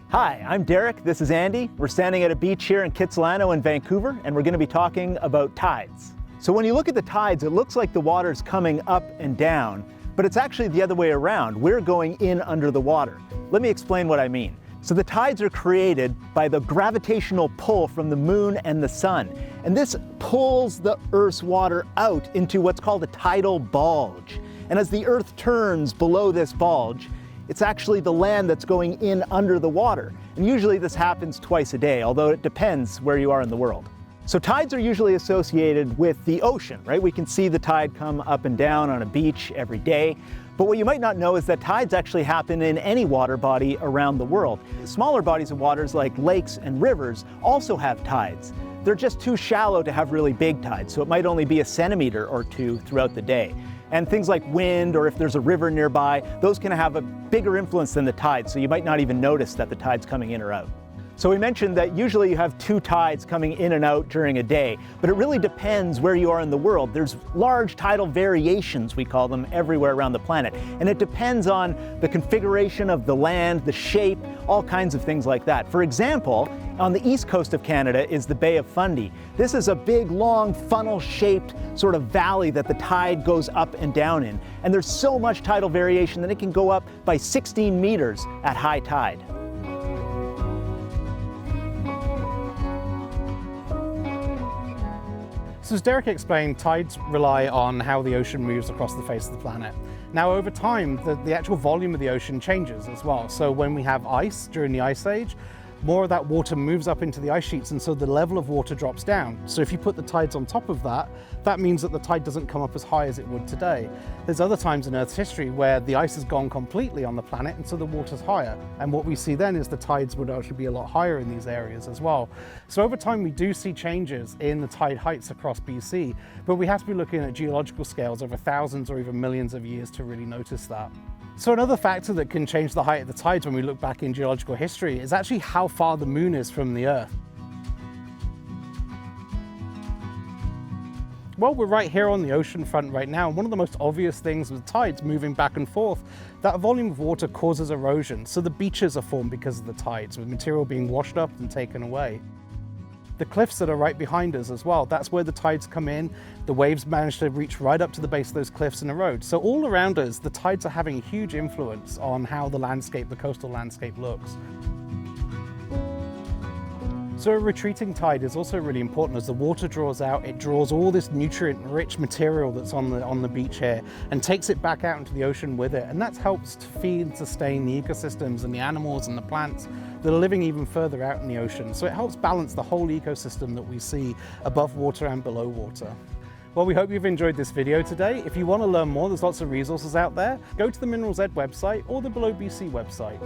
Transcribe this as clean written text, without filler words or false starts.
Hi, I'm Derek, this is Andy. We're standing at a beach here in Kitsilano in Vancouver, and we're going to be talking about tides. So when you look at the tides, it looks like the water's coming up and down, but it's actually the other way around. We're going in under the water. Let me explain what I mean. So the tides are created by the gravitational pull from the moon and the sun, and this pulls the Earth's water out into what's called a tidal bulge. And as the Earth turns below this bulge, it's actually the land that's going in under the water. And usually this happens twice a day, although it depends where you are in the world. So tides are usually associated with the ocean, right? We can see the tide come up and down on a beach every day. But what you might not know is that tides actually happen in any water body around the world. Smaller bodies of waters like lakes and rivers also have tides. They're just too shallow to have really big tides, so it might only be a centimeter or two throughout the day. And things like wind, or if there's a river nearby, those can have a bigger influence than the tide, so you might not even notice that the tide's coming in or out. So we mentioned that usually you have two tides coming in and out during a day, but it really depends where you are in the world. There's large tidal variations, we call them, everywhere around the planet. And it depends on the configuration of the land, the shape, all kinds of things like that. For example, on the east coast of Canada is the Bay of Fundy. This is a big, long, funnel-shaped sort of valley that the tide goes up and down in. And there's so much tidal variation that it can go up by 16 meters at high tide. So as Derek explained, tides rely on how the ocean moves across the face of the planet. Now over time, the actual volume of the ocean changes as well. So when we have ice during the Ice Age, more of that water moves up into the ice sheets, and so the level of water drops down. So if you put the tides on top of that, that means that the tide doesn't come up as high as it would today. There's other times in Earth's history where the ice has gone completely on the planet, and so the water's higher. And what we see then is the tides would actually be a lot higher in these areas as well. So over time, we do see changes in the tide heights across BC, but we have to be looking at geological scales over thousands or even millions of years to really notice that. So another factor that can change the height of the tides when we look back in geological history is actually how far the moon is from the Earth. Well, we're right here on the ocean front right now, and one of the most obvious things with tides moving back and forth, that volume of water causes erosion. So the beaches are formed because of the tides, with material being washed up and taken away. The cliffs that are right behind us as well, that's where the tides come in. The waves manage to reach right up to the base of those cliffs and erode. So all around us, the tides are having a huge influence on how the landscape, the coastal landscape looks. So a retreating tide is also really important. As the water draws out, it draws all this nutrient-rich material that's on the beach here and takes it back out into the ocean with it. And that helps to feed and sustain the ecosystems and the animals and the plants that are living even further out in the ocean. So it helps balance the whole ecosystem that we see above water and below water. Well, we hope you've enjoyed this video today. If you want to learn more, there's lots of resources out there. Go to the Minerals Ed website or the Below BC website.